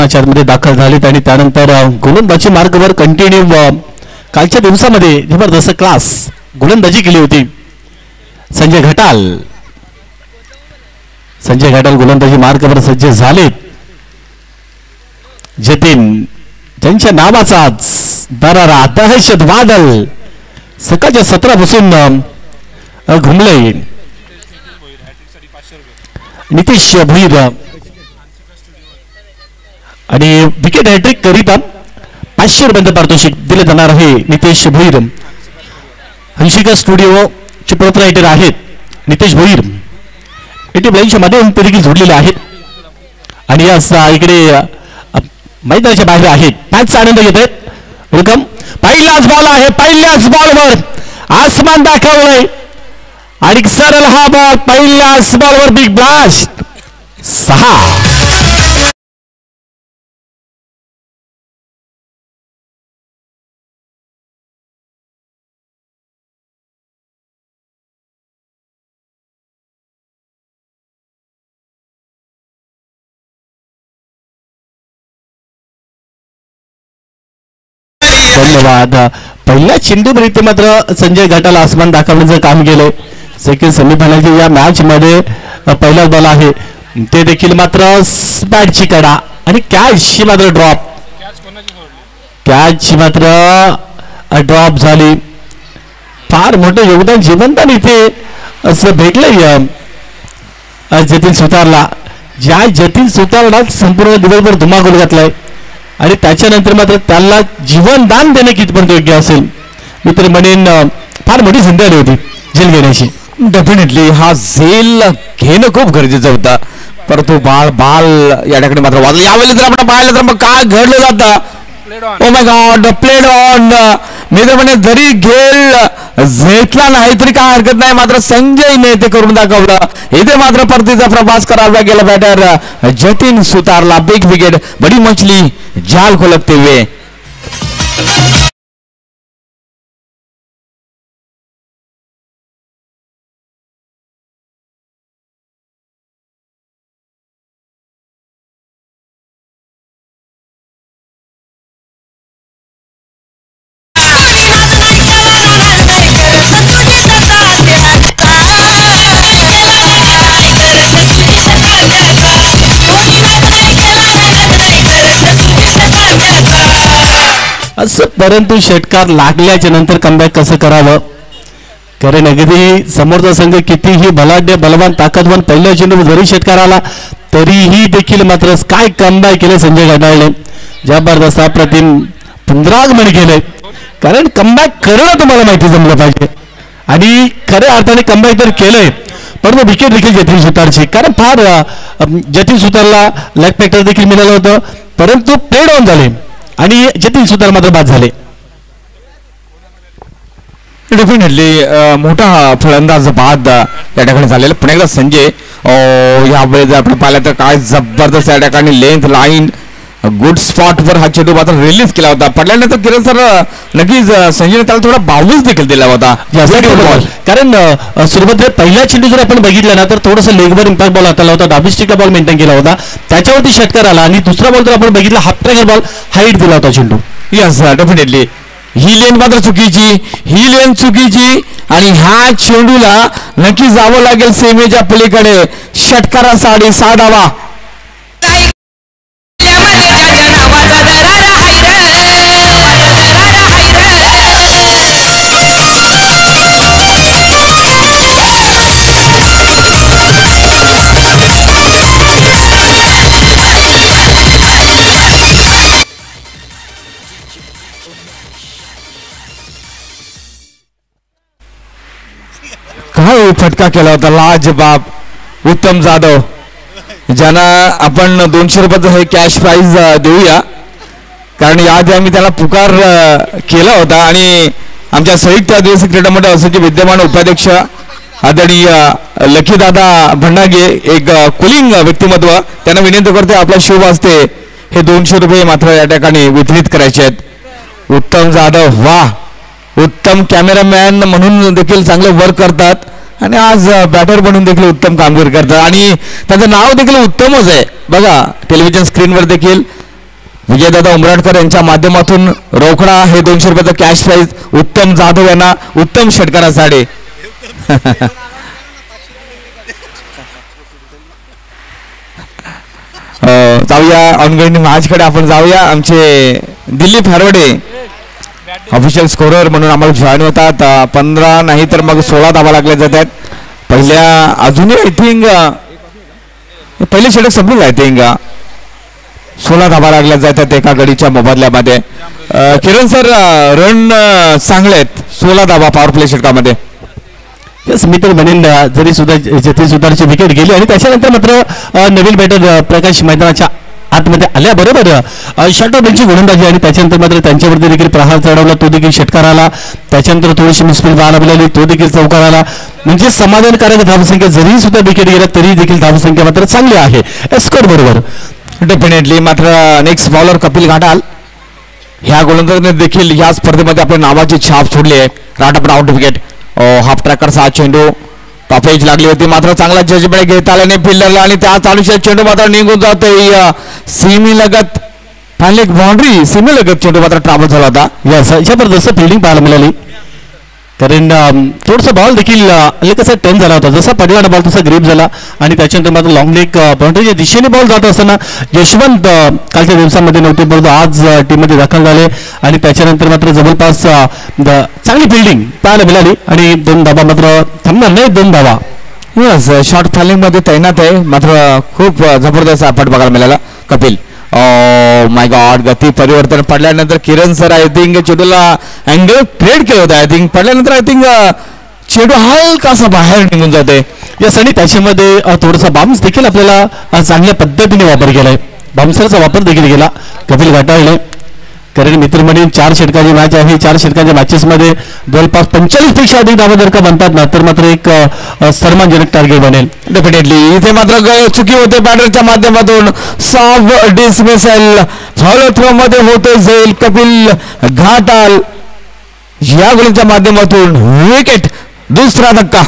मैदानाच्या आतमध्ये दाखल झालेत आणि त्यानंतर गोलंदाजी मार्गावर कंटिन्यू कालच्या दिवसामध्ये जबरदस्त क्लास गोलंदाजी केली होती. संजय घाटाल गोलंदाजी मार्गावर सज्ज झालेत. जतीन त्यांच्या नावाचाच दरारा दहशत वादळ सकाळच्या 17 पासून घुमलंय. नितेश भोईर आणि विकेट हॅट्रिक करिता 500 रुपयांचं पारितोषिक दिले जाणार आहे. नितेश भोईर हंशिका स्टुडिओ चे प्रोप्रायटर आहेत. नितेश भोईर एटी ब्लाईंडच्या माध्यमातून ते देखील जोडलेले आहेत आणि या इकडे मैदानाच्या बाहेर आहेत. मॅचचा आनंद घेत आहेत. वेलकम. पहिलाच बॉल आहे. पहिल्याच बॉलवर आसमान दाखवलंय आणि सरळ हा बॉल पहिल्याच बॉलवर बिग ब्लास्ट 6. धन्यवाद. पहिल्या चेंडूवर मात्र संजय घाटाला आसमान दाखवण्याचं काम केलंय. सेकंड सेमीफायनलच्या या मॅच मध्ये पहिलाच बॉल आहे ते देखील मात्र बॅटची कडा आणि कॅचची मात्र ड्रॉप झाली. फार मोठं योगदान जीवनदान इथे असं भेटलंय जतीन सुतारला. ज्या जतीन सुतारला संपूर्ण दिवसभर धुमाकूळ घातलाय आणि त्याच्यानंतर मात्र त्याला जीवनदान देणे कितपर्यंत योग्य असेल मी तर म्हणेन फार मोठी संधी आली होती झेल घेण्याची. डेफिनेटली हा झेल घेणं खूप गरजेचं होता परंतु बाल या ठिकाणी मात्र वाजलं. यावेळी जर आपण पाहिलं तर मग काय घडलं जातं. Oh my god played on. मी तर म्हणे जरी घेल झेतला नाही तरी काय हरकत नाही मात्र संजयने ते करून दाखवलं. इथे मात्र परतीचा प्रवास करावा गेला बॅटर जतीन सुतारला. बिग विकेट बडी मछली जाल को लगते हुए. असं परंतु षटकार लागल्याच्या नंतर कमबॅक कसं करावं. कारण अगदी समोरचा संघ कितीही बलाढ्य बलवान ताकदवान पहिल्या चेंडूवर जरी षटकार आला तरीही देखील मात्र काय कमबॅक केलं संजय घाटाळने. जबरदस्त अप्रतिम पुनरागमन केलंय. कारण कमबॅक करणं तुम्हाला माहिती जमलं पाहिजे आणि खऱ्या अर्थाने कमबॅक तर केलंय परंतु विकेट देखील जतीन सुतारची. कारण फार जतीन सुतारला लेग फॅक्टर देखील मिळालं होतं परंतु प्लेड ऑन झाले आणि जतीन सुतार मात्र बाद झाले. डेफिनेटली मोठा फलंदाज बाद या ठिकाणी झालेला. पुन्हा एकदा संजय यावेळी जर आपण पाहिलं तर काय जबरदस्त या ठिकाणी लेंथ लाईन गुड स्पॉट वर हा चेंडू मात्र रिलीज केला होता. पडल्यानंतर किरण सर नक्कीच संजयने त्याला थोडा बाउन्स देखील दिला होता. कारण सुरुवातीला पहिला चेंडू जर आपण बघितला ना तर थोडंसं लेगवर इम्पॅक्ट बॉल हाताला होता. डाबी स्टिकला बॉल मेंटेन केला होता त्याच्यावरती षटकार आला आणि दुसरा बॉल जर आपण बघितला हाफ ट्रॅकर बॉल हाईट दिला होता चेंडू. यस डेफिनेटली ही लेन मात्र चुकीची आणि ह्या चेंडूला नक्की जावं लागेल सीमेच्या पलीकडे. षटकारासाठी 6 धावा. काय फटका केला होता लाजबाब उत्तम जाधव ज्यांना आपण 200 रुपयाचं हे कॅश प्राइज देऊया कारण याआधी आम्ही त्याला पुकार केला होता आणि आमच्या संयुक्त आदिवासी क्रीडा मंडळ असोचे विद्यमान उपाध्यक्ष आदरणीय लखीदादा भंडागे एक कुलिंग व्यक्तिमत्व त्यांना विनंती करते आपल्या शुभ हस्ते हे 200 रुपये मात्र या ठिकाणी वितरित करायचे आहेत. उत्तम जाधव वाह उत्तम कॅमेरामॅन म्हणून देखील चांगलं वर्क करतात आणि आज बॅटर म्हणून देखील उत्तम कामगिरी करतात आणि त्यांचं नाव देखील उत्तमच आहे. बघा टेलिव्हिजन स्क्रीनवर देखील विजयदादा उमराणकर यांच्या माध्यमातून रोकडा हे 200 रुपयाचं कॅश प्राइज उत्तम जाधव यांना उत्तम षटकारासाठी. जाऊया ऑनगोइंग मॅचकडे आपण जाऊया. आमचे दिल्ली फॉरवर्डे ऑफिशियल स्कोरर म्हणून आम्हाला जॉईन होतात. 15 नाही तर मग 16 धावा लागल्या जातात. पहिल्या अजूनही आय थिंक पहिले षटक संपलेलं आय थिंक 16 धावा लागल्या जातात एका गडीच्या मोबदल्यामध्ये. किरण सर रन चांगले आहेत 16 धावा पॉवर प्ले षटकामध्ये. यस मी तर म्हणेन जरी सुद्धा जतीन सुतारची विकेट गेली आणि त्याच्यानंतर मात्र नवीन बॅटर प्रकाश मैदानाच्या आतमध्ये आल्याबरोबर शॉर्ट बेंचची गोलंदाजी आणि त्याच्यानंतर मात्र त्यांच्यावरती देखील प्रहार चढवला, तो देखील षटकार आला. त्याच्यानंतर थोडीशी मिसफील्ड व्हायला मिळाली, तो देखील चौकार आला. म्हणजे समाधानकारक धावसंख्या जरी सुद्धा विकेट गेल्या तरी देखील धावसंख्या मात्र चांगली आहे स्कोर बरोबर. डेफिनेटली. मात्र नेक्स्ट बॉलर कपिल घाटाल ह्या गोलंदाजाने देखील या स्पर्धेमध्ये आपल्या नावाची छाप सोडली आहे. घाटापण आउट विकेट. हाफ ट्रॅकरचा हा चेंडू टॉप एज लागली होती मात्र चांगला जजमेंट घेता आल्याने फिल्डरला आणि त्या चालूच्या चेंडू मात्र निघून जातोय सीमी लगत. फायनल एक बाउंड्री सीमी लगत चेंडू मात्र ट्रॅव्हल झाला होता. यस जबरदस्त फिल्डिंग पाहायला मिळाली. कारण थोडंसं बॉल देखील कसं टर्न झाला होता, जसा पडला बॉल तसा ग्रीप झाला आणि त्याच्यानंतर मात्र लॉंग लेग बाउंड्रीच्या दिशेने बॉल जात असताना यशवंत कालच्या दिवसामध्ये नव्हते परंतु आज टीममध्ये दाखल झाले आणि त्याच्यानंतर मात्र जवळपास चांगली फिल्डिंग पाहायला मिळाली आणि 2 धावा मात्र थांबणार नाही 2 धावा. यस शॉर्ट फॉलिंग मध्ये तैनात आहे मात्र खूप जबरदस्त आपट बघायला मिळाला कपिल. माय गॉड गती परिवर्तन पडल्यानंतर किरण सर आय थिंक चेंडूला अँगल ट्रेड केलं होतं. आय थिंक पडल्यानंतर आय थिंक चेंडू हलकासा बाहेर निघून जाते. यस आणि त्याच्यामध्ये थोडासा बाउन्स देखील आपल्याला चांगल्या पद्धतीने वापर केलाय. बाउन्सरचा वापर देखील केला कपिल घाटाळने. कारण मित्र म्हणून 4 षटकांची मॅच आहे. 4 षटकांच्या मॅचेसमध्ये जवळपास 45 पेक्षा अधिक धावा जर का बनतात ना तर मात्र एक सन्मानजनक टार्गेट बनेल. डेफिनेटली. इथे मात्र चुकी होते बॅटरच्या माध्यमातून. सॉफ्ट डिसमिसल फॉलो थ्रो मध्ये होते जाईल कपिल घाटाल या गोलच्या माध्यमातून विकेट. दुसरा धक्का.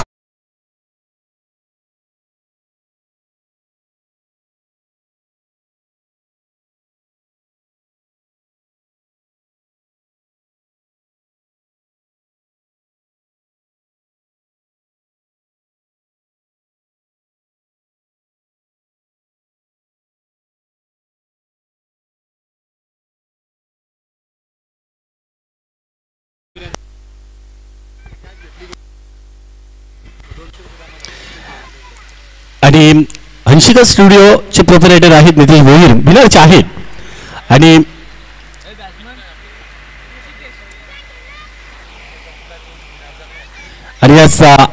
आणि हंशिका स्टुडिओचे प्रोपरायटर आहेत नितीश भोईर भिलारचे आहेत आणि या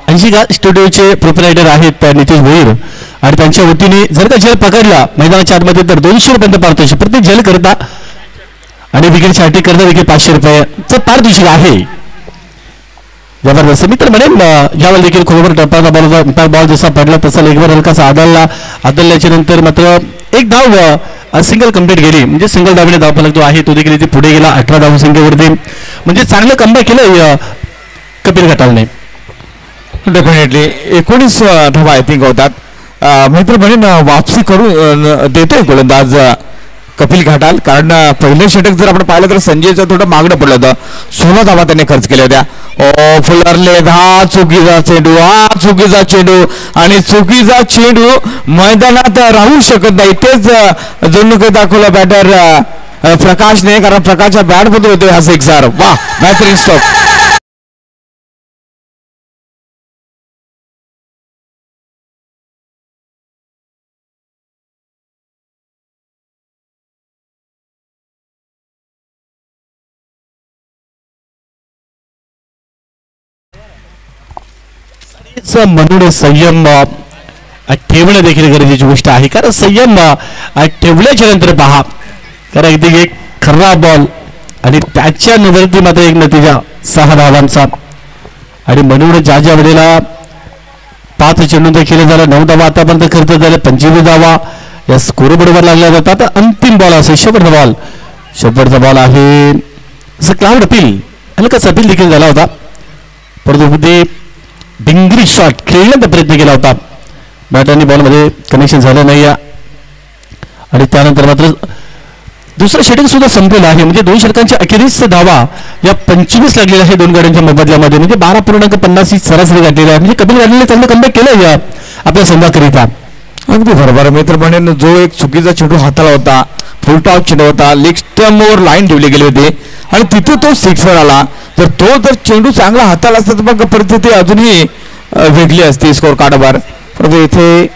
हंशिका स्टुडिओचे प्रोपरायटर आहेत नितीश भोईर आणि त्यांच्या वतीने जर का झेल पकडला मैदानाच्या आतमध्ये तर 200 रुपयांचा पारितोषिक प्रत्येक झेल करता आणि विकेटसाठी करता देखील 500 रुपयाचं पारितोषिक आहे. जबरदस्त. मी तर म्हणेन यावेळी देखील खोबरं टप्प्याचा बॉल होता. बॉल जसा पडला तसा लेगवर हलकासा आदळल्याच्या नंतर मात्र एक धाव सिंगल कंप्लीट गेली म्हणजे सिंगल धावणे धाव फलक जो आहे तो देखील इथे पुढे गेला 18 धावसंख्येवरती. म्हणजे चांगलं कमबॅक केलं कपिल घाटालने. डेफिनेटली 19 धावा आय थिंक होतात. मित्र म्हणून वापसी करून देतोय गोलंदाज कपिल घाटाल. कारण पहिलं षटक जर आपण पाहिलं तर संजयचं थोडं मागणं पडलं होतं. 16 धावा त्याने खर्च केल्या होत्या. फुलरले हा चुकीचा चेंडू आणि चुकीचा चेंडू मैदानात राहू शकत नाही. तेच जणू काही दाखवलं बॅटर प्रकाशने कारण प्रकाशच्या बॅट बद्दल होते हा सिक्सर. वा बेहतरीन स्टॉप. म्हणून संयम ठेवणं देखील गरजेची गोष्ट आहे. कारण संयम ठेवल्याच्या नंतर पहा कारण अगदी एक खरा बॉल आणि त्याच्या नजरेत मात्र एक नतीजा 6 धावांचा आणि म्हणून ज्या वेळेला 5 चेंडूंचा खेळ झाला 9 धावा आतापर्यंत खर्च झाले 25 धावा या स्कोर बरोबर लागल्या जातात. अंतिम बॉल असेल शेवटचा बॉल आहे क्लाउड अपील हलकाच अपील देखील झाला होता परंतु ते डिंगरी शॉट खेळण्याचा प्रयत्न केला होता. बॅट आणि बॉलमध्ये कनेक्शन झालं नाही आणि त्यानंतर मात्र दुसरा षटक सुद्धा संपलेला आहे. म्हणजे 2 षटकांच्या अखेरीस धावा या 25 लागलेल्या आहे दोन गाड्यांच्या मोबदल्यामध्ये. म्हणजे 12.50 ही सरासरी गाठलेली आहे. म्हणजे कपिल गाडीने चांगलं कमबॅक केलं या आपल्या संघाकरिता. अगदी बरोबर मित्र म्हणेन, जो एक चुकीचा चेंडू हाताला होता, फुल टॉस चेंडू होता, लेग स्टंपवर लाईन ठेवली गेली होती आणि तिथे तो सिक्सर आला. जर चेंडू चांगला हाताला असता तर मग परिस्थिती अजूनही वेगळी असते स्कोर कार्डवर. परंतु इथे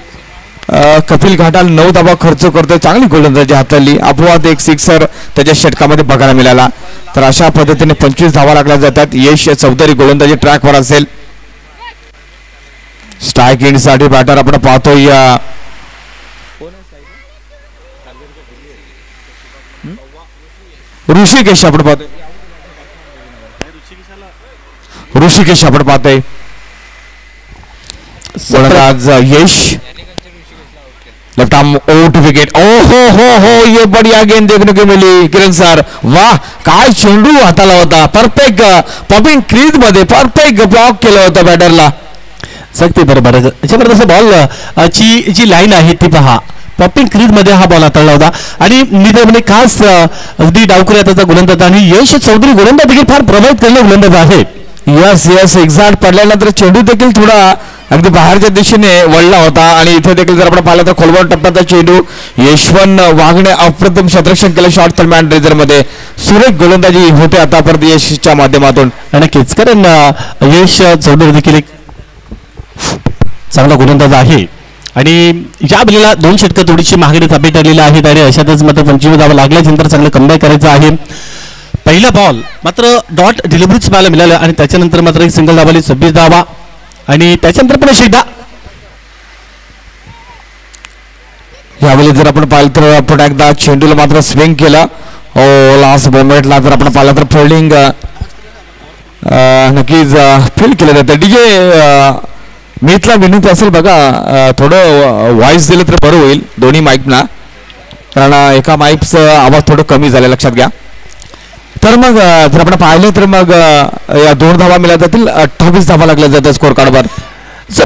कपिल घाटाल 9 धावा खर्च करतोय, चांगली गोलंदाजी हाताळली, अपवाद एक सिक्सर त्याच्या षटकामध्ये बघायला मिळाला. तर अशा पद्धतीने 25 धावा लागल्या जातात. यश चौधरी गोलंदाजी ट्रॅकवर असेल. स्ट्राईक एंडसाठी बॅटर आपण पाहतोय ऋषिकेश आपण पाहतोय आज यश लेफ्ट आर्म आउट विकेट. ओ हो ये बढ़िया गेंद देखने को मिली किरण सर. वाह, काय चेंडू हाताला होता, परफेक्ट पॉपिंग क्रीज मध्ये परफेक्ट ब्लॉक केलं होतं बॅटरला. सक्ती बरोबर. जबरदस्त बॉल ची जी लाईन आहे ती पहा, पॉपिंग क्रीज मध्ये हा बॉल हाताळला होता आणि निधन खास अगदी डावकरी हाताचा गोलंदाज आणि यश चौधरी गोलंदाज देखील फार प्रभावित करणारा गोलंदाज आहे. यस एक्झॅक्ट पडल्यानंतर चेंडू देखील थोडा अगदी बाहेरच्या दिशेने वळला होता आणि इथे देखील जर आपण पाहिलं तर खोलवर टप्प्याचा चेंडू यशवंत वाघणे अप्रतिम क्षेत्ररक्षण केलं शॉर्ट थर्ड रेजर मध्ये. सुरेख गोलंदाजी होते आतापर्यंत यशच्या माध्यमातून. नक्कीच, कारण यश चौधरी देखील एक चांगला गोलंदाज आहे आणि या बलीला 2 षटकं थोडीशी महागडी ताब्यात आलेली आहेत आणि अशातच मात्र 25 धावा लागल्यानंतर चांगलं कमबॅक करायचं आहे. पहिला बॉल मात्र डॉट डिलिव्हरीच पाहायला मिळालं आणि त्याच्यानंतर मात्र एक सिंगल धावाली 26 धावा आणि त्याच्यानंतर पण एकदा यावेळी जर आपण पाहिलं तर पुन्हा एकदा चेंडूला मात्र स्विंग केला. लास्ट मोमेंटला जर आपण पाहिलं तर फिल्डिंग नक्कीच फील केलं जातं. डीजे मीतला विनंती असेल बघा, थोडं व्हॉइस दिलं तर बरं होईल दोन्ही माईकना, कारण एका माईकचं आवाज थोडं कमी झालं, लक्षात घ्या. तर मग जर आपण पाहिलं तर मग या 2 धावा मिळाल्या जातील, 28 धावा लागल्या जातात स्कोर कार्डवर.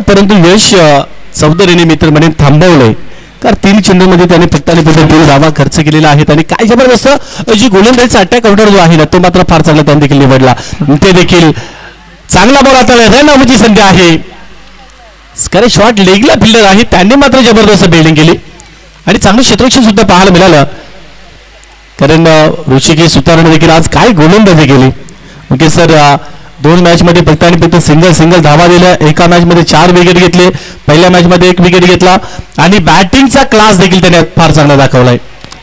परंतु यश चौधरीने मित्र म्हणून थांबवलंय, कारण 3 चेंडूमध्ये त्याने फक्त आणि फक्त 2 धावा खर्च केलेला आहेत आणि काय जबरदस्त जी गोलंदाजीचा अटॅक ऑर्डर जो आहे ना तो मात्र फार चांगला त्यांनी देखील निवडला. ते देखील चांगला बॉल आता रन आवची संधी आहे. कारण शॉर्ट लेगला फिल्डर आहे, त्यांनी मात्र जबरदस्त बिल्डिंग केली आणि चांगलं क्षेत्ररक्षण सुद्धा पाहायला मिळालं. कारण ऋषिकेश सुतारने देखील आज काय गोलंदाजी केली. ओके सर, 2 मॅचमध्ये फक्त आणि फक्त सिंगल धावा दिल्या. एका मॅचमध्ये 4 विकेट घेतले, पहिल्या मॅचमध्ये 1 विकेट घेतला आणि बॅटिंगचा क्लास देखील त्याने फार चांगला दाखवलाय.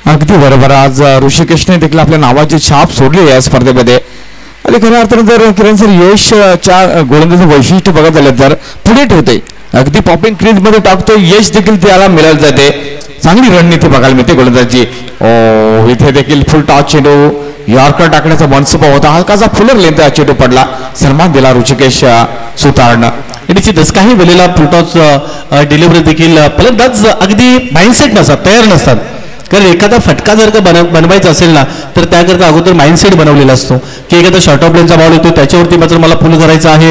अगदी बरोबर. आज ऋषिकेशने देखील आपल्या नावाची छाप सोडली या स्पर्धेमध्ये आणि खऱ्या अर्थानं जर किरण सर यशच्या गोलंदाजीचं वैशिष्ट्य बघत झालं तर पुढे ठेवते, अगदी पॉपिंग क्रीज मध्ये टाकतो, यश देखील त्याला मिळायला जाते. चांगली रणनीती बघायला मिळते गोलंदाजी. इथे देखील फुल टॉस चेंडू यॉर्कर टाकण्याचा मनसुबा होता, हलकाचा फुलर लेंथ चेंडू पडला, सन्मान दिला ऋषिकेश सुतारनं. निश्चितच काही वेळेला फुल टॉस डिलिव्हरी देखील फलंदाज अगदी माइंडसेट नसतात, तयार नसतात. कारण एखादा फटका जर का बनवायचा असेल ना तर त्याकरता अगोदर माइंडसेट बनवलेला असतो की एखादा शॉर्ट ऑफ लेनचा बॉल येतो त्याच्यावरती मात्र मला फुल करायचा आहे,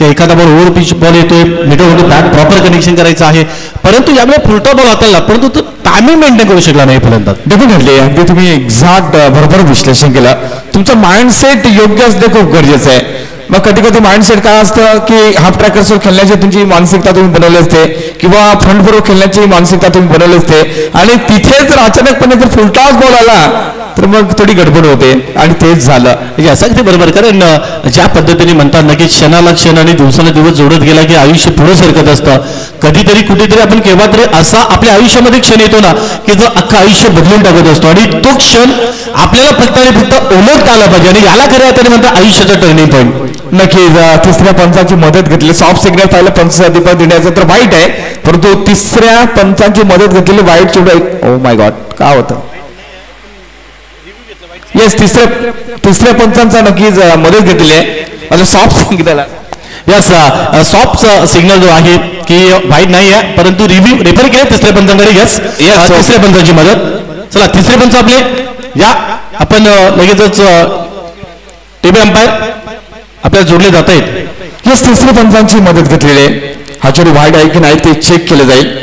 एखादा बॉल ओव्हर पिच बॉल येतोय मिडल बॅट प्रॉपर कनेक्शन करायचं आहे. परंतु यामुळे फुलटॉ बॉल हाताळला परंतु तो टायमिंग मेंटेन करू शकला नाही फलंदाज. डेफिनेटली अगदी तुम्ही एक्झॅक्ट बरोबर विश्लेषण केलं. तुमचं माइंडसेट योग्य असणे खूप गरजेचं आहे. मग कधी कधी माइंडसेट काय असतं की हाफ ट्रॅकर्सवर खेळण्याची तुमची मानसिकता तुम्ही बनवली असते किंवा फ्रंट बरोबर खेळण्याची मानसिकता तुम्ही बनवली असते आणि तिथे जर अचानकपणे जर फुलटॉस बॉल आला तर मग थोडी गडबड होते आणि तेच झालं. अगदी बरोबर. कारण ज्या पद्धतीने म्हणतात ना की क्षणाला क्षण आणि दिवसाला दिवस जोडत गेला की आयुष्य पुढे सरकत असतं. कधीतरी कुठेतरी आपण केव्हा तरी असा आपल्या आयुष्यामध्ये क्षण येतो ना की जो अख्खं आयुष्य बदलून टाकत असतो आणि तो क्षण आपल्याला फक्त आणि फक्त ओळखता आला पाहिजे आणि याला खऱ्या अर्थाने म्हणतात आयुष्याचा टर्निंग पॉईंट. नक्कीच तिसऱ्या पंचांची मदत घेतली. सॉफ्ट सिग्नल पाहिलं पंचाधिपती देण्याचं तर वाईट आहे, परंतु तिसऱ्या पंचांची मदत घेतलेली वाईट चेंडू. ओ माय गॉड, काय होतं. येस, तिसऱ्या पंचांचा नक्कीच मदत घेतली आहे. Soft signal yes, soft signal जो आहे की वाईट नाही आहे परंतु रेफर केले तिसऱ्या पंचांकडे. यस, तिसऱ्या पंचांची मदत. चला तिसरे पंच आपले या आपण लगेचच टीव्ही अंपायर आपल्याला जोडले जात आहेत. यस, तिसऱ्या पंचांची मदत घेतलेली आहे. हा चेंडू वाईट आहे की नाही ते चेक केलं जाईल.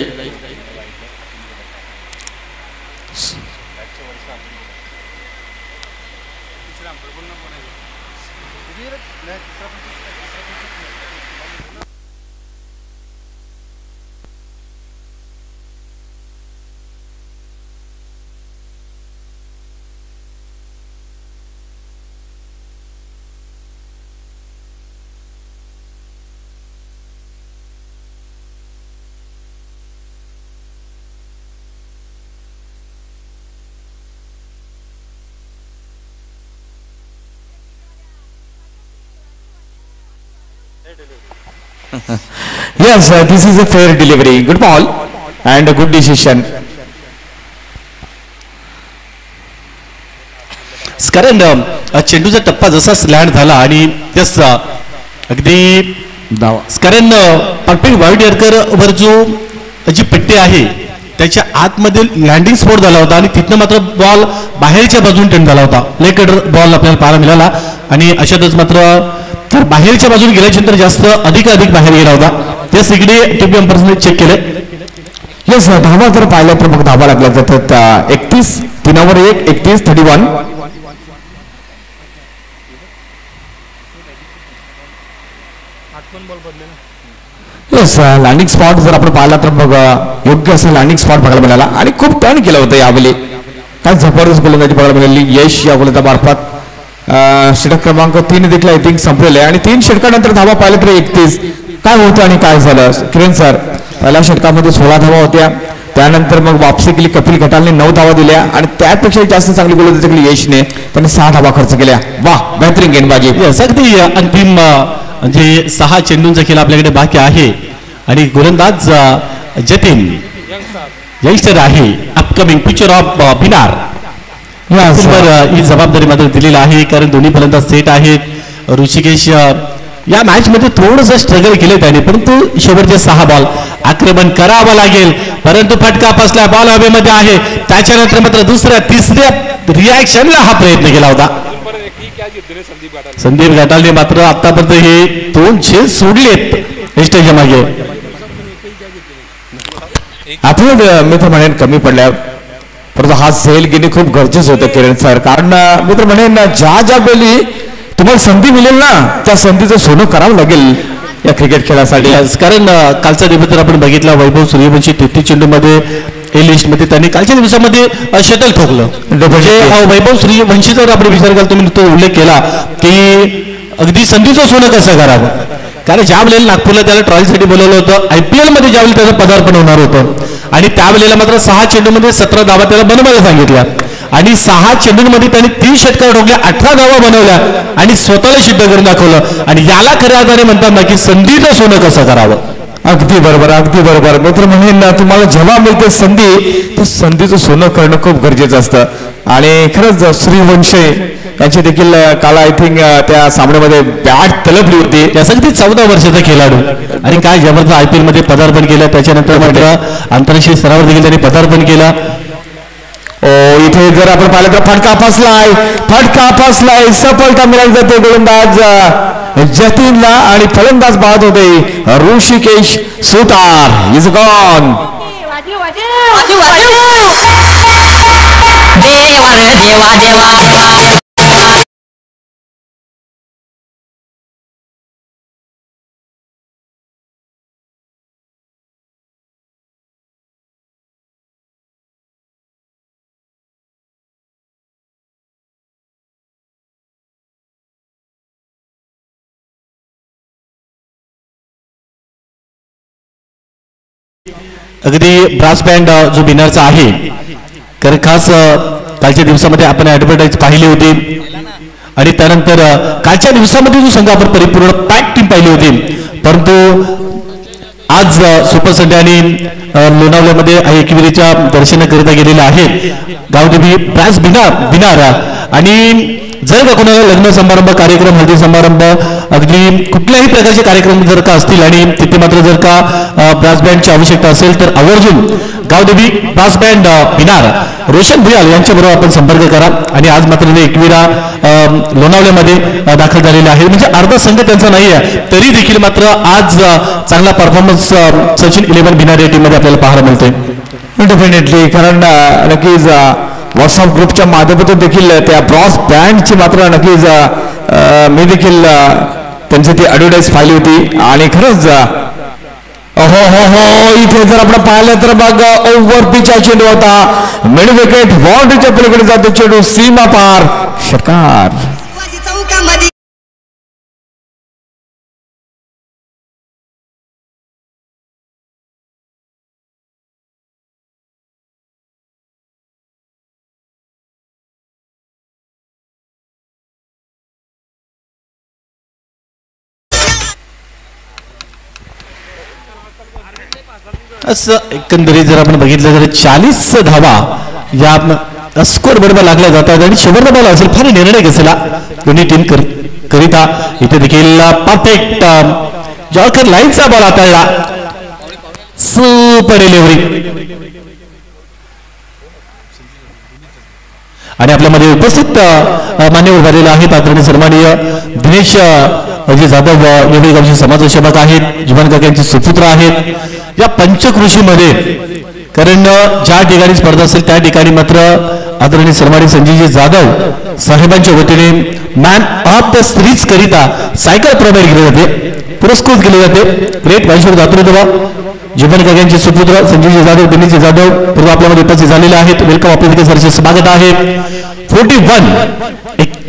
Yes, this is a fair delivery. Good ball and a good decision. कारण चेंडूचा टप्पा जसा स्लँड झाला आणि त्याच अगदी कारण परफेक्ट वाईट यर्कर वर जो जी पट्टी आहे त्याच्या आतमध्ये लँडिंग स्पॉट झाला होता आणि तिथनं मात्र बॉल बाहेरच्या बाजूने टर्न झाला होता. लेग बॉल आपल्याला पाहायला मिळाला आणि अशातच मात्र तर बाहेरच्या बाजूने गेल्याच्यानंतर जास्त अधिक बाहेर गेला होता. त्याच इकडे टीपी अंपायर्सने चेक केले. येस, धावा जर पाहिल्या तर मग धावा लागल्या जातात 31 3 1 31 31. येस, लँडिंग स्पॉट जर आपण पाहिला तर मग योग्य असं लँडिंग स्पॉट बघायला मिळाला आणि खूप टर्न केलं होतं यावेळी. काय जबरदस्त गोलंदाजी बघायला मिळाली यश या गोलंदाजामार्फत. षटक क्रमांक 3 देखील आय थिंक संपलेले आणि 3 षटकानंतर धावा पाहिल्या तर 31. काय होतं आणि काय झालं किरण सर? पहिल्या षटकामध्ये 16 धावा होत्या, त्यानंतर मग वापसी केली कपिल खटालने 9 धावा दिल्या आणि त्यापेक्षा जास्त चांगली गोलंदाजी केली यशने, त्यांनी 6 धावा खर्च केल्या. वा, बेहतरीन गेंदबाजी. अगदी अंतिम म्हणजे 6 चेंडूंचा खेळ आपल्याकडे बाकी आहे आणि गोलंदाज जतीन यंगस्टर आहे अपकमिंग पिक्चर ऑफ बिनार. ही जबाबदारी मात्र दिलेली आहे कारण दोन्ही फलंदाज सेट आहेत. ऋषिकेश या मॅच मध्ये थोडंसं स्ट्रगल केले त्याने, परंतु शेवटचे 6 बॉल आक्रमण करावं लागेल. परंतु फटका फसला, बॉल हवेमध्ये आहे. त्याच्यानंतर मात्र दुसऱ्या तिसऱ्या रिॲक्शनला हा प्रयत्न केला होता संदीप घाटालने. मात्र आतापर्यंत हे 2 झेल सोडलेत स्टेजच्या मागे. आपण मित्र म्हणेन कमी पडल्या, परंतु हा झेल घेणे खूप गरजेचं होतं किरण सर. कारण मित्र म्हणेन ज्या वेळी तुम्हाला संधी मिळेल ना त्या संधीचं सोनं करावं लागेल या क्रिकेट खेळासाठी. कारण कालचा दिवस जर आपण बघितला वैभव सूर्यवंशी 33 चेंडूमध्ये ए लिस्ट मध्ये त्यांनी कालच्या दिवसामध्ये शटल ठोकलं. म्हणजे वैभव सूर्यवंशी जर आपण विचार केला, तुम्ही तो उल्लेख केला की अगदी संधीचं सोनं कसं करावं. कारण ज्या वेळेला नागपूरला त्याला ट्रायलसाठी बोलवलं होतं, IPL मध्ये ज्यावेळेला त्याचं पदार्पण होणार होतं आणि त्यावेळेला मात्र 6 चेंडूमध्ये 17 धावा त्याला बनवायला सांगितल्या आणि 6 चेंडूंमध्ये त्यांनी 3 षटकार ठोकल्या, 18 धावा बनवल्या आणि स्वतःला सिद्ध करून दाखवलं. आणि याला खऱ्या अर्थाने म्हणतात ना की संधीचं सोनं कसं करावं. अगदी बरोबर, अगदी बरोबर. मित्र म्हणेन तुम्हाला जेव्हा मिळते संधी तर संधीचं सोनं करणं खूप गरजेचं असतं. आणि खरंच सूर्यवंशी यांची देखील काल आय थिंक त्या सामन्यामध्ये बॅट तलपली होती. त्यासाठी 14 वर्षाचा खेळाडू आणि काय जबरदस्त IPL मध्ये पदार्पण केलं. त्याच्यानंतर मात्र आंतरराष्ट्रीय स्तरावर देखील त्यांनी पदार्पण केलं. इथे जर आपण पाहिलं तर फटका फसलाय सफलता मिळाली जाते गोलंदाज जतीनला आणि फलंदाज बाद होते ऋषिकेश सुतार. Is gone. अगदी ब्रास बँड जो बिनरचा आहे, कारण खास कालच्या दिवसामध्ये आपण ऍडव्हर्टाईज पाहिली होती आणि त्यानंतर कालच्या दिवसामध्ये जो संघ आपण परिपूर्ण पॅक टीम पाहिली होती. परंतु आज सुपर संडे आणि लोणावळ्यामध्ये एकविरीच्या दर्शनाकरिता गेलेले आहेत गावदेवी ब्रास बिनार. आणि जर का कोणाला लग्न समारंभ, कार्यक्रम, हळदी समारंभ, अगदी कुठल्याही प्रकारचे कार्यक्रम जर का असतील आणि तिथे मात्र जर का ब्रास बँडची आवश्यकता असेल तर आवर्जून गावदेवी ब्रास बँड बिनार रोशन भुयाल यांच्याबरोबर आपण संपर्क करा. आणि आज मात्र एकविरा लोणावळ्यामध्ये दाखल झालेले आहे. म्हणजे अर्धा संघ त्यांचा नाही आहे तरी देखील मात्र आज चांगला परफॉर्मन्स सचिन 11 बिनार या टीममध्ये आपल्याला पाहायला मिळते. डेफिनेटली, कारण नक्कीच व्हॉट्सअप ग्रुपच्या माध्यमातून देखील त्या ब्रॉस बँडची मात्र नक्कीच मी देखील त्यांची ती ॲडव्हर्टाईज पाहिली होती आणि खरंच हो हो हो इथे जर आपण पाहिलं तर मग ओव्हर पिचचा चेंडू होता मिड विकेट बाउंड्रीच्या पलीकडे जातो चेंडू सीमा पार षटकार असं एकंदरीत जर आपण बघितलं तर 40 धावा या स्कोर बरोबर लागल्या जातात आणि शेवटचा बॉल असेल फार निर्णय घेतला दोन्ही टीम करिता. इथे देखील परफेक्ट जॉर्कर लाईनचा बॉल हाताळला सुपर डिलिव्हरी आणि आपल्यामध्ये उपस्थित मान्यवर झालेले आहेत आदरणीय सन्माननीय दिनेश अजय जाधव एवढे गावचे समाजसेवक आहेत जीवन काकांचे सुपुत्र आहेत या पंचकृषीमध्ये. कारण ज्या ठिकाणी स्पर्धा असेल त्या ठिकाणी मात्र आदरणीय सन्माननीय संजयजी जाधव साहेबांच्या वतीने मॅन ऑफ द सिरीज करिता सायकल प्रोव्हाइड केले जाते पुरस्कृत केले जाते. ग्रेट वाईश्वर दातृदेव जीवन काकांचे सुपुत्र संजयजी जाधव दिनेशजी जाधव पूर्व आपल्यामध्ये उपस्थित झालेले आहेत. वेलकम आपल्या देखील सरचे स्वागत आहे.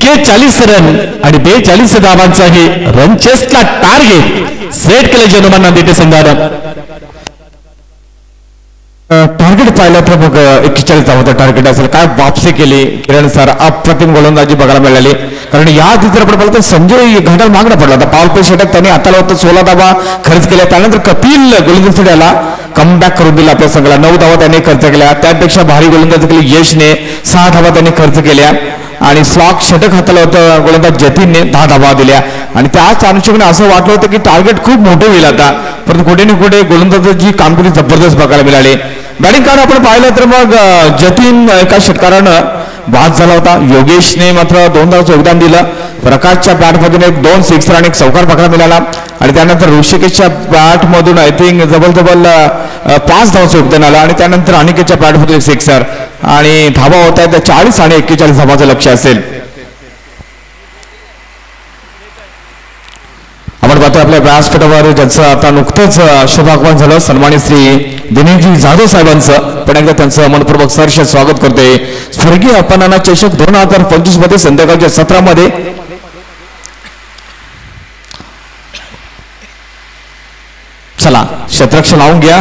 41 रन आणि 42 धावांचा हे रन चेसला टार्गेट सेट केले जनमान नांदेड संघानं. टार्गेट पाहिलं तर मग 41 धावाचं टार्गेट असेल. काय वापसी केली किरण सर अप्रतिम गोलंदाजी बघायला मिळाली. कारण या जर आपण पाहिलं तर संजय घाटाला मागणं पडला होता पावर प्ले षटक त्यांनी हाताला होतं 16 धावा खर्च केल्या. त्यानंतर कपिल गोलंदाजीसाठी आला कमबॅक करून दिला आपल्या संघाला 9 धावा त्यांनी खर्च केल्या. त्यापेक्षा भारी गोलंदाजी केली यशने 6 धावा त्यांनी खर्च केल्या आणि स्लॉक षटक हाताला होतं गोलंदाज जतीनने 10 धावा दिल्या आणि त्याच अनुषंगाने असं वाटलं होतं की टार्गेट खूप मोठे होईल आता परंतु कुठे ना कुठे गोलंदाजाची कामगिरी जबरदस्त बघायला मिळाली. बॅटिंग कार्ड आपण पाहिलं तर मग जतीन एका षटकारानं बाद झाला होता. योगेशने मात्र 2 धावांचं योगदान दिलं. प्रकाशच्या बॅटमधून 2 सिक्सर आणि 1 चौकार बघायला मिळाला आणि त्यानंतर ऋषिकेशच्या बॅटमधून आय थिंक जबल 5 धावांचं योगदान आलं आणि त्यानंतर अनिकेतच्या बॅटमधून 1 सिक्सर आणि धावा होत आहेत 40 आणि 41 धावाचं लक्ष असेल. आपण पाहतो आपल्या व्यासपीठावर ज्यांचं आता नुकतंच शुभागमन झालं सन्मानित श्री दिनेशजी जाधव साहेबांचं पण एकदा त्यांचं मनपूर्वक सहर्ष स्वागत करते. स्वर्गीय अप्पांना चषक 2025 मध्ये संध्याकाळच्या 17 मध्ये चला क्षेत्ररक्षण लावून घ्या.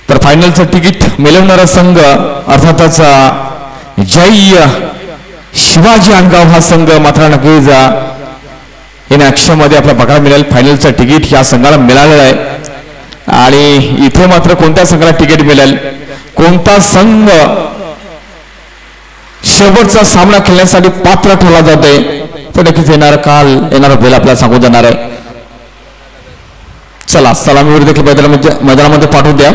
तर फायनलचं तिकीट मिळवणारा संघ अर्थातच जय शिवाजी आणगाव हा संघ मात्र नक्कीच इन ॲक्शनमध्ये आपल्याला बघायला मिळेल. फायनलचं तिकीट या संघाला मिळालेलं आहे आणि इथे मात्र कोणत्या संघाला तिकीट मिळेल कोणता संघ शेवटचा सामना खेळण्यासाठी पात्र ठरला जातोय तो नक्कीच येणारा वेळ आपल्याला सांगून जाणार आहे. चला सलामीवर देखील मैदानामध्ये पाठवून द्या.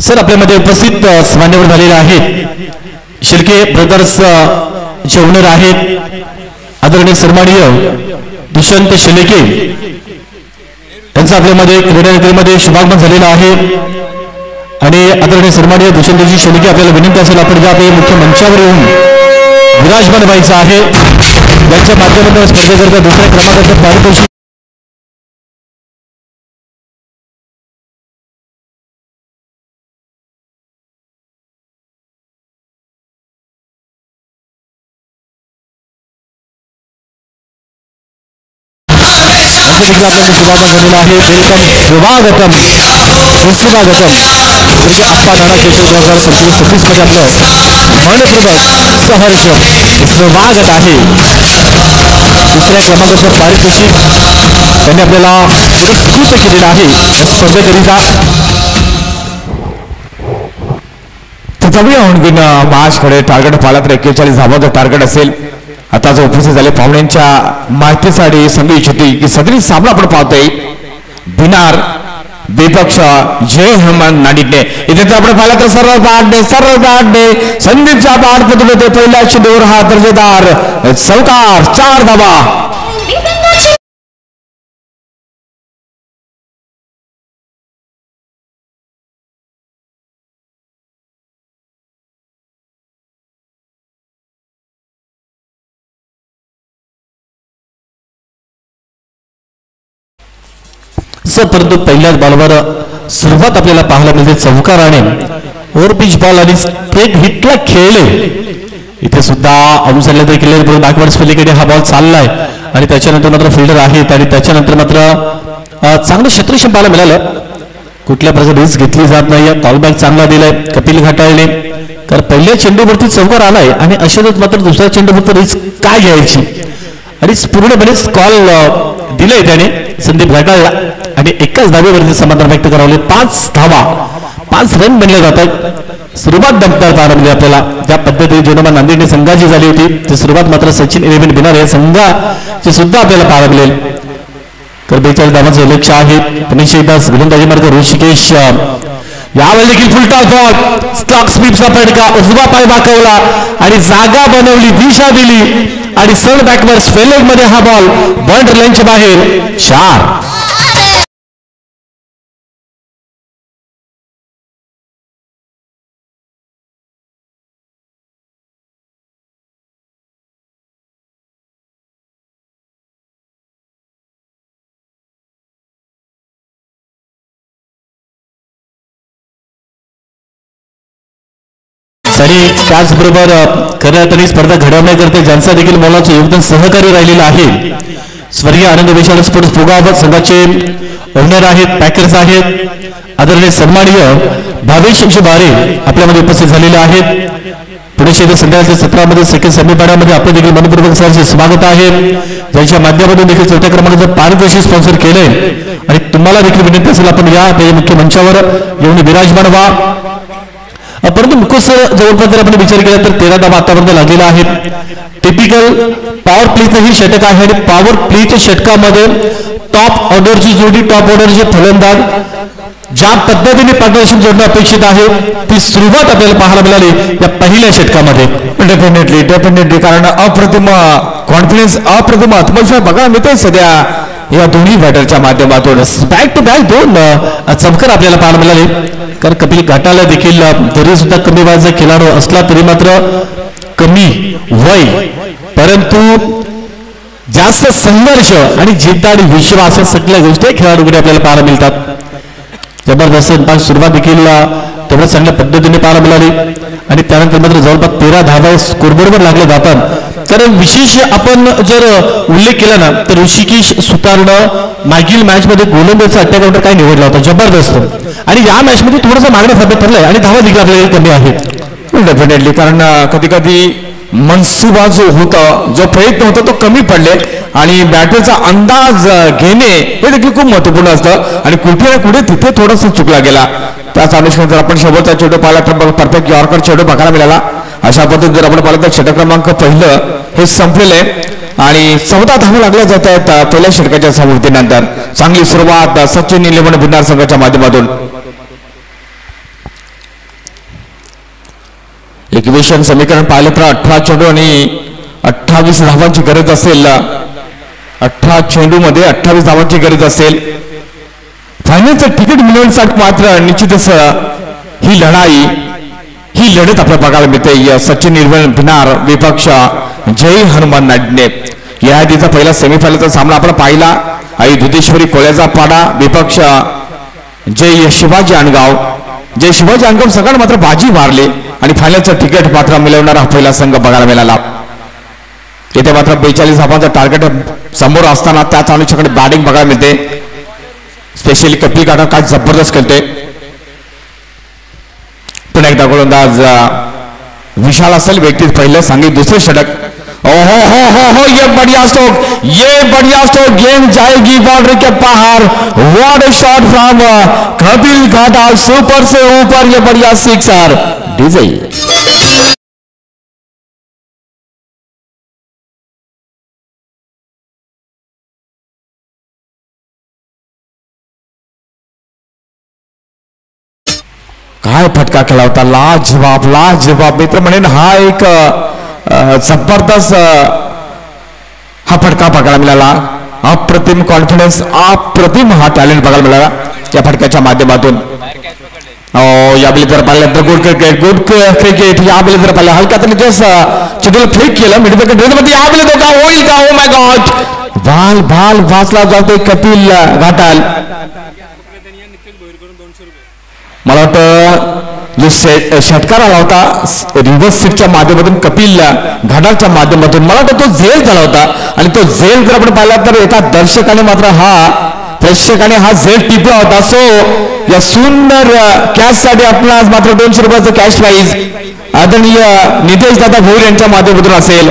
सर आपल्यामध्ये उपस्थित मान्यवर झालेले आहेत शिर्के ब्रदर्स चे ओनर आहेत आदरणीय सन्माननीय दुष्यंत शिलेके यांचं आपल्यामध्ये क्रीडानगरीमध्ये शुभागमन झालेलं आहे आणि आदरणीय सन्माननीय दुष्यंतजी शिलेके आपल्याला विनंती असेल आपण ज्या आपल्या मुख्य मंचावर येऊन विराजमान व्हायचं आहे ज्यांच्या माध्यमातून स्पर्धेकरता दुसऱ्या क्रमांकाचं पारितोषिक शुभागमन झालेला आहे. वेलकम शुभागतम सुस्वागतम म्हणजे अप्पा नाना चषक 2026 मध्ये आपलं मनपूर्वक सहर्ष स्वागत आहे. दुसऱ्या क्रमांकाचं पारितोषिक त्यांनी आपल्याला पुरस्कृत केलेलं आहे या स्पर्धेकरिता. महाजकडे टार्गेट पाहिला तर 41 धावांचं टार्गेट असेल. आता जो उपस्थित झाले पाहुण्यांच्या माहितीसाठी सांगू इच्छिते की सदरी सामना आपण पाहतोय बिनार बेपक्ष जय हनुमान नाडिडे इथे जर आपण पाहिलं तर सरळ बॅटने संदीपच्या बॅटमधून होते पहिल्या चेंडूवर हा दर्जेदार चौकार 4 धावा परंतु पहिल्याच बॉलवर सुरुवात आपल्याला पाहायला मिळते चौकाराने ओव्हर पिच बॉल आणि स्ट्रेट हिटला खेळले. इथे सुद्धा आउटसाइडला देखील बॅकवर्ड्स पलीकडे हा बॉल चाललाय आणि त्याच्यानंतर मात्र फिल्डर आहेत आणि त्याच्यानंतर मात्र चांगलं क्षेत्ररक्षण पाहायला मिळालं. कुठल्या प्रकारे रिस्क घेतली जात नाही. कॉलबॅक चांगला दिलाय कपिल घाटाळने, कारण पहिल्या चेंडूवरती चौकार आलाय आणि अशातच मात्र दुसऱ्या चेंडूवरती रिस्क काय घ्यायची आणि पूर्णपणे कॉल दिलंय त्याने संदीप घाटाळला आणि एकाच धावेवरती समाधान व्यक्त करावले. 5 धावा 5 रन बनले जातात. सुरुवात दमदार पाहायला मिळते आपल्याला. ज्या पद्धतीने जेव्हा नांदेड संघाची झाली होती ती सुरुवात मात्र सचिन 11 बिनार या संघाची सुद्धा आपल्याला पाहायला मिळेल. तर 42 धावांचे लक्ष्य आहे. पुणे दास गोलंदाजी मार्ग ऋषिकेश यावेळी देखील फुलटॉस बॉल स्टॉक स्पीडचा फटका उजवा पाय दाखवला आणि जागा बनवली दिशा दिली आणि सण बॅकवर फेलेग मध्ये हा बॉल बॉन्ड लाईनच्या बाहेर 4. आणि त्याचबरोबर खऱ्या अर्थाने स्पर्धा घडवण्याकरता ज्यांचा देखील मोलाचं योगदान सहकारी राहिलेलं आहे. स्वर्गीय आनंद विशाल स्पोर्ट्स भोगावत संघाचे ओनर आहेत, पॅकर्स आहेत, आदरणीय सन्माननीय भावेश बारे आपल्यामध्ये उपस्थित झालेले आहेत. पुणे शहर संघाच्या सत्रामध्ये सेकंड सेमीफायनलमध्ये आपले देखील मनपूर्वक सहर्ष स्वागत आहे. ज्यांच्या माध्यमातून देखील 4थ्या क्रमांकाचं पारितोषिक स्पॉन्सर केलंय आणि तुम्हाला देखील विनंती असेल आपण या मुख्य मंचावर येऊन विराजमान व्हा. परंतु मुकुस जवळपास जर आपण विचार केला तर 13 धावा आतापर्यंत लागलेला आहे. टिपिकल पॉवर प्लेचं ही षटक आहे आणि पॉवर प्लेच्या षटकामध्ये टॉप ऑर्डरची जोडी, टॉप ऑर्डरचे फलंदाज ज्या पद्धतीने पार्टनरशिप जोडणं अपेक्षित आहे ती सुरुवात आपल्याला पाहायला मिळाली या पहिल्या षटकामध्ये. डेफिनेटली कारण अप्रतिम कॉन्फिडन्स, अप्रतिम आत्मविश्वास बघा मिळतोय सध्या या दोन्ही बॅटरच्या माध्यमातून. बॅक टू बॅक 2 चमकर आपल्याला पाहायला मिळाले. कारण कपिल घाटाला देखील तरी सुद्धा कमी वयाचा खेळाडू असला तरी मात्र कमी वय परंतु जास्त संघर्ष आणि जिद्द आणि विश्वास या सगळ्या गोष्टी खेळाडूकडे आपल्याला पाहायला मिळतात. जबरदस्त सुरुवात देखील तेवढ्या चांगल्या पद्धतीने पाहायला मिळाली आणि त्यानंतर मात्र जवळपास 13 धावा स्कोरबोर्डवर लागले जातात. कारण विशेष आपण जर उल्लेख केला ना तर ऋषिकेश सुतारनं मागील मॅच मध्ये गोलंदाजीचा अटॅक काउंटर काय निवडला होता जबरदस्त आणि या मॅच मध्ये थोडंसं मागण्या साध्य ठरलंय आणि धावा देखील आपल्याला कमी आहेत. डेफिनेटली कारण कधी कधी मनसुबा जो होता, जो प्रयत्न होता तो कमी पडले आणि बॅटरचा अंदाज घेणे हे देखील खूप महत्वपूर्ण असतं आणि कुठे ना कुठे तिथे थोडासा चुकला गेला. त्याच अनुषंगाने जर आपण शेवटचा चेंडू पाहिला तर परफेक्ट यॉर्कर चेंडू बघायला मिळाला. अशा पद्धतीने जर आपण पाहिलं तर षटक क्रमांक पहिलं हे संपलेलं आहे आणि 14 धावा लागल्या जात आहेत पहिल्या षटकाच्या समाप्तीनंतर. चांगली सुरुवात सचिन 11 बिनार संघाच्या माध्यमातून. इक्वेशन समीकरण पाहिलं तर 18 चेंडू आणि 28 धावांची गरज असेल. 18 चेंडूमध्ये 28 धावांची गरज असेल. फायनलचं तिकीट मिळवण्यासाठी मात्र निश्चितच ही लढाई, ही लढत आपल्याला बघायला मिळते. सचिन 11 बिनार विपक्ष जय हनुमान नाडणे. या आधीचा पहिला सेमीफायनलचा सामना आपण पाहिला. आई दुधेश्वरी कोळ्याचा पाडा विपक्ष जय शिवाजी अणगाव. जय शिवाजी अणगाव संघाने मात्र बाजी मारली आणि फायनलचं तिकीट मात्र मिळवणारा हा पहिला संघ बघायला मिळाला. येथे मात्र 42 धावांचा टार्गेट समोर असताना त्याच अनुषंगाने बॅटिंग बघायला मिळते. स्पेशली कपिल घाटा काय जबरदस्त खेळते. पुन्हा एकदा गोलंदाज विशाल असेल व्यक्ती पहिलं सांगितलं दुसरे षटक. ओहो हो हो हो ये बढ़िया स्ट्रोक, ये बढ़िया स्ट्रोक, गेंद जाएगी बाउंड्री के बाहर. What a shot from Kapil घाटा, सुपर से ऊपर, ये बढ़िया सिक्सर डीजे. काय फटका केला होता, लाजवाब लाजवाब. मित्र म्हणेन हा एक जबरदस्त हा फटका बघायला मिळाला. अप्रतिम कॉन्फिडन्स, अप्रतिम हा टॅलेंट बघायला मिळाला या फटक्याच्या माध्यमातून. यावेळी जर पाहिलं तर गुड क्रिकेट. यावेळी जर पाहिलं हलक्या त्याने जस्ट चेंडूला फ्लिक केलं मिड विकेट मध्ये. यावेळी तो का होईल का, ओ माय गॉड भाल भाल वाचला जातोय कपिल घाटाल. मला वाटतं जो षटकार आला होता रिव्हर्स सीटच्या माध्यमातून कपिल घाटालच्या माध्यमातून, मला वाटतं तो झेल झाला होता. आणि तो झेल जर आपण पाहिला तर एका प्रेक्षकाने हा झेल टिपला होता. सो या सुंदर कॅश साठी आपणास मात्र 200 रुपयाचं कॅश प्राईज आदरणीय नितेश दादा भोईर यांच्या माध्यमातून असेल,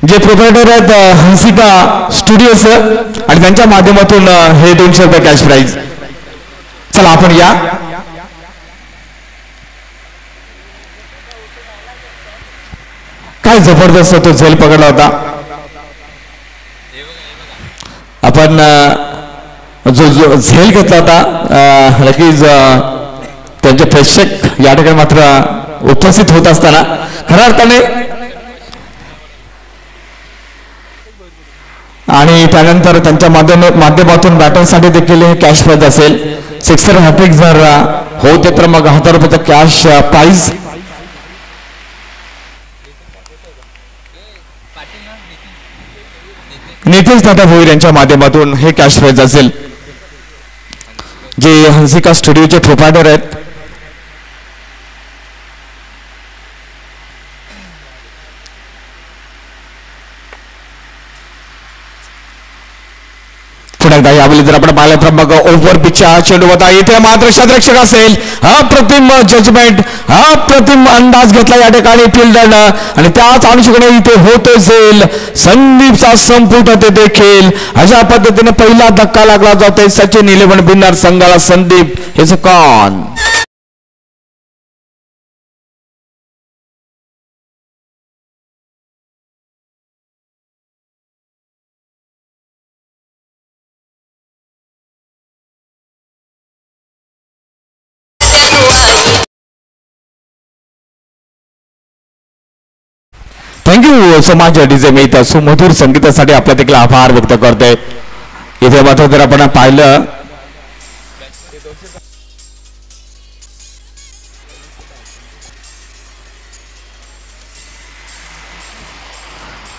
जे प्रोप्रायटर आहेत हंसिका स्टुडिओज आणि त्यांच्या माध्यमातून हे 200 रुपये कॅश प्राईज. चला आपण या. काय जबरदस्त तो झेल पकडला होता. आपण जो झेल घेतला होता लगेच त्यांचे प्रेक्षक या ठिकाणी मात्र उपस्थित होत असताना खऱ्या अर्थाने आणि त्यानंतर त्यांच्या माध्यमातून बॅटरसाठी देखील हे कॅश प्राईज असेल. सिक्सर हॅट्रिक जर होते तर मग 1000 रुपयाचं कॅश प्राईज. नितेश दादा भोईर यांच्या माध्यमातून हे कॅश प्राईज असेल, जे हंसिका स्टुडिओचे प्रोप्रायटर आहेत. पुन्हा एकदा यावेळी जर आपण पाहिलं तर मग ओव्हर पिचच्या चेंडू होता. इथे मात्र क्षेत्ररक्षक असेल. अप्रतिम जजमेंट, अप्रतिम अंदाज घेतला या ठिकाणी फिल्डरनं आणि त्याच अनुषंगाने इथे होतो झेल. संदीपचा संपुट होते देखील. अशा पद्धतीने पहिला धक्का लागला जातोय सचिन 11 भिन्नर संघाला. संदीप हेच कॉन. थँक्यू सो मच डीजे मीत सुमधुर संगीतासाठी आपल्या देखील आभार व्यक्त करतोय. इथे मात्र जर आपण पाहिलं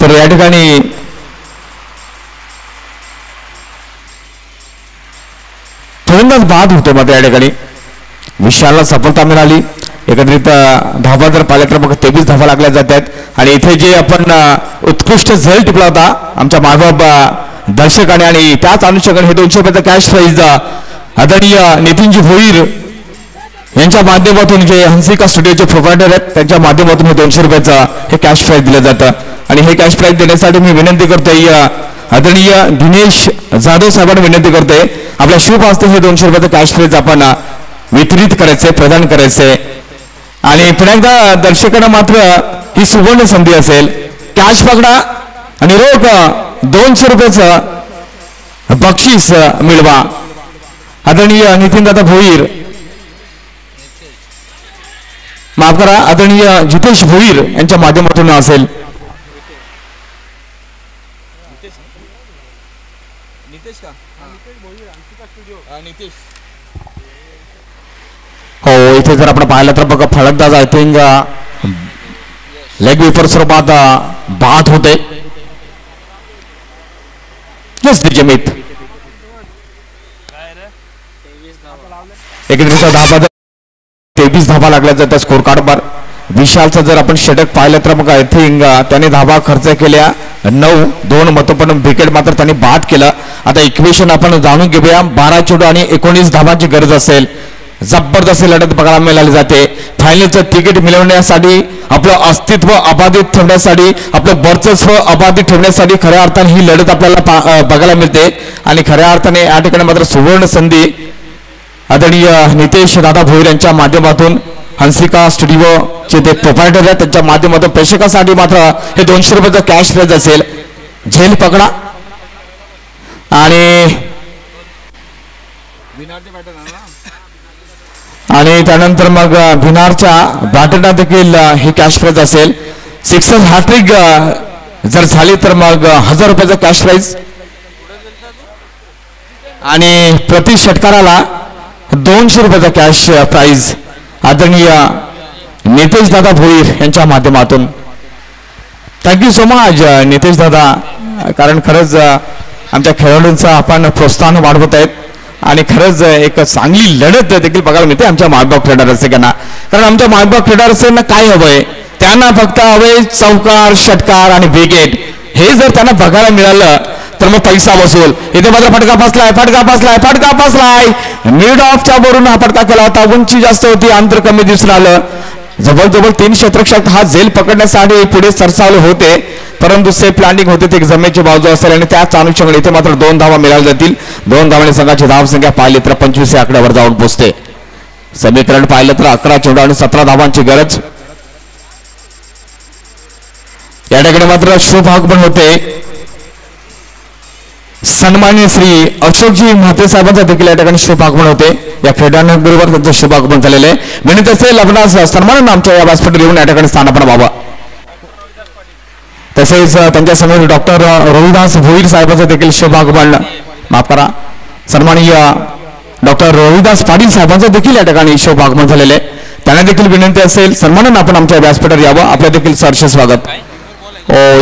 तर या ठिकाणी फलंदाज बाद होतो. मात्र या ठिकाणी विशालला सफलता मिळाली. एकत्रित धावा जर पाहिल्या तर मग 23 धावा लागल्या जातात. आणि इथे जे आपण उत्कृष्ट झेल टिपला होता आमच्या मायबाप दर्शकाने आणि त्याच अनुषंगाने हे 200 रुपयाचा कॅश प्राईज आदरणीय नितीनजी भोईर यांच्या माध्यमातून, जे हंसिका स्टुडिओचे प्रोप्रायटर आहेत त्यांच्या माध्यमातून हे 200 रुपयाचं हे कॅश प्राईज दिलं जातं. आणि हे कॅश प्राईज देण्यासाठी मी विनंती करतोय आदरणीय दिनेश जाधव साहेबांना विनंती करतोय, आपल्या शुभ हस्ते हे 200 रुपयाचं कॅश प्राईज आपण वितरित करायचे, प्रदान करायचे. आणि पुन्हा एकदा दर्शकांना मात्र ही सुवर्ण संधी असेल. कॅश पकडा आणि रोख 200 रुपयाचं बक्षीस मिळवा. आदरणीय नितीनदादा भोईर, माफ करा, आदरणीय जितेश भोईर यांच्या माध्यमातून असेल. हो, इथे जर आपण पाहिलं तर बघा फलंदाज आय थिंक लेग विपर स्वरूपात बाद होते. जमीत एकत्रित धावा 23 धावा लागल्या जातात स्कोर कार्डवर. विशालचा जर आपण षटक पाहिलं तर मग आय थिंक त्याने धावा खर्च केल्या 9, 2 मतं पण विकेट मात्र त्यांनी बाद केलं. आता इक्वेशन आपण जाणून घेऊया. 12 चेंडू आणि 19 धावांची गरज असेल. जबरदस्त लढत बघायला मिळाली जाते. फायनलचं तिकीट मिळवण्यासाठी, आपलं अस्तित्व अबाधित ठेवण्यासाठी, आपलं वर्चस्व अबाधित ठेवण्यासाठी खऱ्या अर्थाने ही लढत आपल्याला बघायला मिळते. आणि खऱ्या अर्थाने या ठिकाणी मात्र सुवर्ण संधी आदरणीय नितेश दादा भोईर यांच्या माध्यमातून, हंसिका स्टुडिओचे ते प्रोप्रायटर आहेत त्यांच्या माध्यमातून प्रेक्षकासाठी मात्र हे 200 रुपयाचं कॅश प्राईज असेल. झेल पकडा आणि त्यानंतर मग भिनारच्या बॅटरना देखील हे कॅश प्राईज असेल. सिक्सर हॅट्रिक जर झाली तर मग 1000 रुपयाचं कॅश प्राईज आणि प्रति षटकाराला 200 रुपयाचा कॅश प्राईज आदरणीय नितेश दादा भोईर यांच्या माध्यमातून. थँक्यू सो मच नितेश दादा, कारण खरंच आमच्या खेळाडूंचं आपण प्रोत्साहन वाढवत आहेत आणि खरंच एक चांगली लढत देखील बघायला मिळते आमच्या माळबाग क्रीडा रसिकांना. कारण आमच्या माळबाग क्रीडा रसिकांना काय हवंय, त्यांना फक्त हवंय चौकार, षटकार आणि विकेट. हे जर त्यांना बघायला मिळालं तर मग पैसा वसूल. इथे मात्र फटका फसलाय. मिड ऑफच्या वरून हा फटका केला होता. उंची जास्त होती, अंतर कमी दिसून आलं. जवळजवळ 3 क्षेत्ररक्षक हा झेल पकडण्यासाठी पुढे सरसावले होते, परंतु सेफ लँडिंग होते ते जमेची बाजू असेल आणि त्याच अनुषंगाने इथे मात्र 2 धावा मिळाल्या जातील. 2 धावांनी संघाची धावसंख्या पाहिली तर 25 या आकड्यावर जाऊन पोहोचते. समीकरण पाहिलं तर 11 चेंडू आणि 17 धावांची गरज. या ठिकाणी मात्र शुभ आगमन होते. सन्माननीय श्री अशोकजी म्हात्रे साहेबांचा देखील या ठिकाणी शुभ आगमन होते. या क्रीडांबरोबर त्यांचं शुभ आगमन झालेलं आहे. विनंती असेल लग्नास सन्मान आमच्या या व्यासपीठावर येऊन या ठिकाणी स्थानापन्न व्हावं. तसेच त्यांच्या समोर डॉक्टर रविदास भोईर साहेबांचं देखील शुभ आगमन, माफ करा, सन्माननीय डॉक्टर रविदास पाटील साहेबांचं देखील या ठिकाणी शुभ आगमन झालेलं आहे. त्यांना देखील विनंती असेल सन्मानानं आपण आमच्या व्यासपीठावर यावं. आपल्या देखील सहर्ष स्वागत.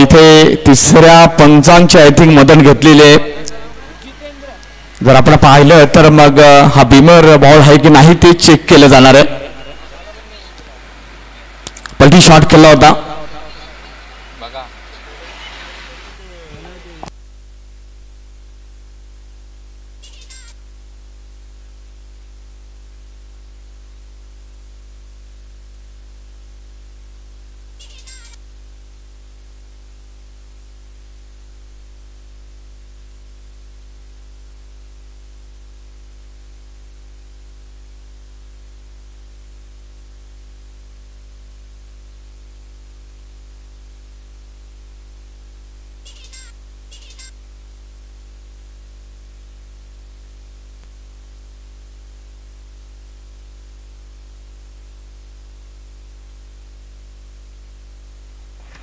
इथे तिसऱ्या पंचांचे आय थिंक मदन घेतलेले. जर आपण पाहिलं तर मग हा बीमर बॉल आहे की नाही ते चेक केलं जाणार आहे. पलटी शॉट केला होता.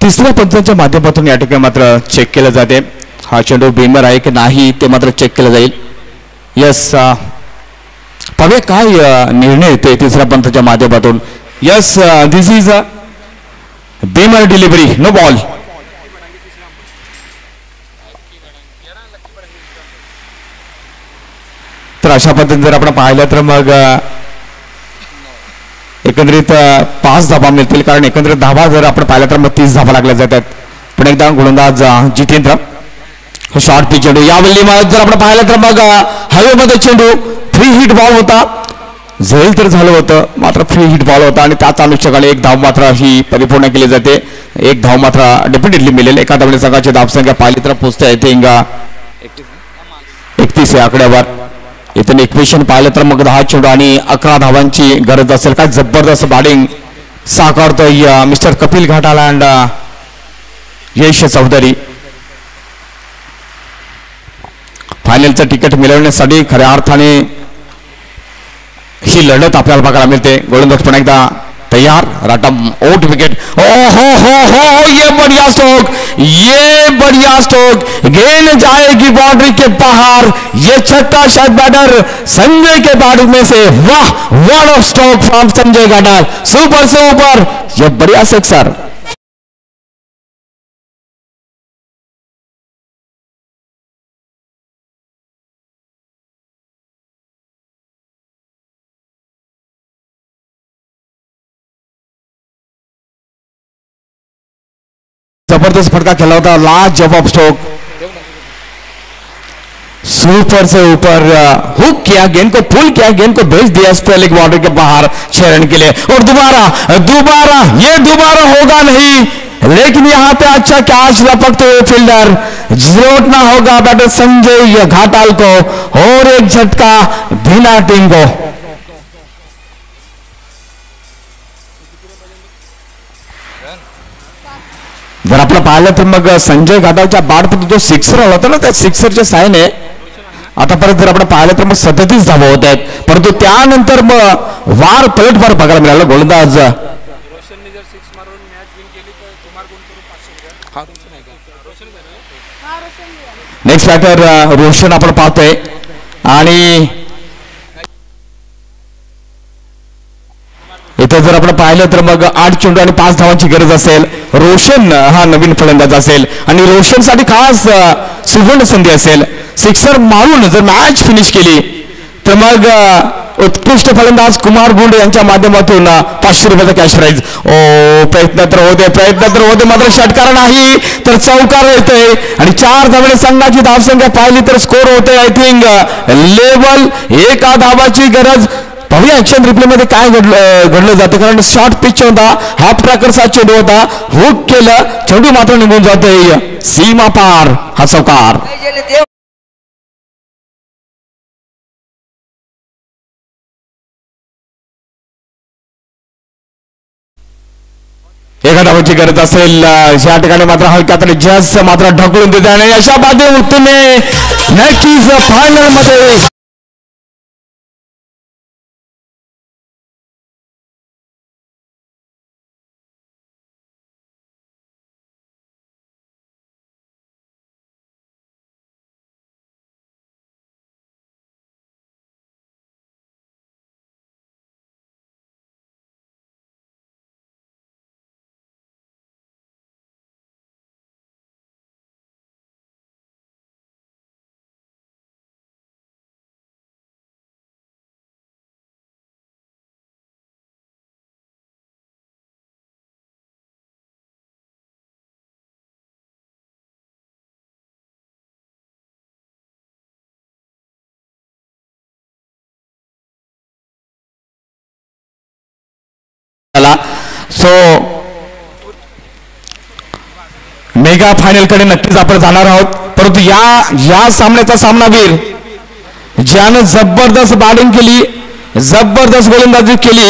तिसऱ्या पंचांच्या माध्यमातून या ठिकाणी मात्र चेक केलं जाते. हा चेंडू बीमर आहे की नाही ते मात्र चेक केलं जाईल. यस, पाहूया काय निर्णय येतोय तिसऱ्या पंचांच्या माध्यमातून. Yes, this is a beamer delivery, no ball. तर अशा पद्धतीने जर आपण पाहिलं तर मग एकंदरीत 5 धावा मिळतील, कारण एकंदरीत धावा जर आपण पाहिलं तर मग 30 धावा लागल्या जातात. पण एकदा गोलंदाज जितेंद्र शॉर्ट पिच चेंडू. यावेळी जर आपण पाहिलं तर मग हवेमध्ये चेंडू, फ्री हिट बॉल होता. झेल तर झालं होतं, मात्र फ्री हिट बॉल होता आणि त्याच अनुषंगाने 1 धाव मात्र ही परिपूर्ण केली जाते. 1 धाव मात्र डेफिनेटली मिळेल. एका धावने संघाची धावसंख्या पाहिली तर पोहोचते आय थिंक 31 या आकड्यावर. इथून इक्वेशन पाहिलं तर मग 10 चेंडू आणि 11 धावांची गरज असेल. काय जबरदस्त बॅटिंग साकारतोय मिस्टर कपिल घाटाला अँड यश चौधरी. फायनलचं तिकीट मिळवण्यासाठी खऱ्या अर्थाने ही लढत आपल्याला बघायला मिळते. गोलंदाज पण एकदा तैयार. राटम आउट विकेट. ओ हो ये बढ़िया स्ट्रोक, गेंद जाएगी बाउंड्री के बाहर. ये छक्का शायद बैटर संजय के बैट में से. वाह, one of stroke from Sanjay Ghatal. Super. ये बढ़िया सिक्सर. जबरदस्त फटका खेला होता, लाजवाब स्ट्रोक. सुपर से ऊपर हुक किया, गेंद को पुल किया, गेंद को भेज दिया स्पेलिंग बॉर्डर के बाहर शेरन के लिए. और दोबारा ये दोबारा होगा नहीं, लेकिन यहां पे अच्छा कैच लपकते हुए फील्डर जोड़ना होगा बैटर संजय घाटाल को. और एक झटका बिना टीम को. जर आपलं पाहिलं तर मग संजय घाटालच्या बॅटमध्ये जो सिक्सर आला होता ना, त्या सिक्सरच्या साहाय्याने आतापर्यंत जर आपण पाहिलं तर मग 37 धावा होत आहेत. परंतु त्यानंतर मग पलटवार बघायला मिळालं. गोलंदाज नेक्स्ट बॅटर रोशन आपण पाहतोय आणि इथं जर आपण पाहिलं तर मग 8 चेंडू आणि 5 धावांची गरज असेल. रोशन हा नवीन फलंदाज असेल आणि रोशनसाठी खास सुवर्ण संधी असेल. सिक्सर मारून जर मॅच फिनिश केली तर मग उत्कृष्ट फलंदाज कुमार गुंड यांच्या माध्यमातून 500 रुपयाचा कॅश प्राइज. प्रयत्न तर होते मात्र षटकार नाही तर चौकार येतोय आणि 4 धावांनी संघाची धावसंख्या पाहिली तर स्कोर होते आय थिंक लेवल. 1 धावाची गरज. पाहूया ऍक्शन रिप्ले मध्ये काय घडलं जातं कारण शॉर्ट पिच होता. हाफ ट्रॅकरचा चेंडू होता. हुक केलं चेंडू मात्र निघून जातोय सीमा पार. हा चौकार. एका धावाची गरज असेल या ठिकाणी मात्र हलक्यात जस मात्र ढकलून देते आणि अशा बाजू तुम्ही नक्कीच फायनल मध्ये सो मेगा फायनल कडे नक्कीच आपण जाणार आहोत. परंतु या सामन्याचा सामनावीर ज्यानं जबरदस्त बॅटिंग केली, जबरदस्त गोलंदाजी केली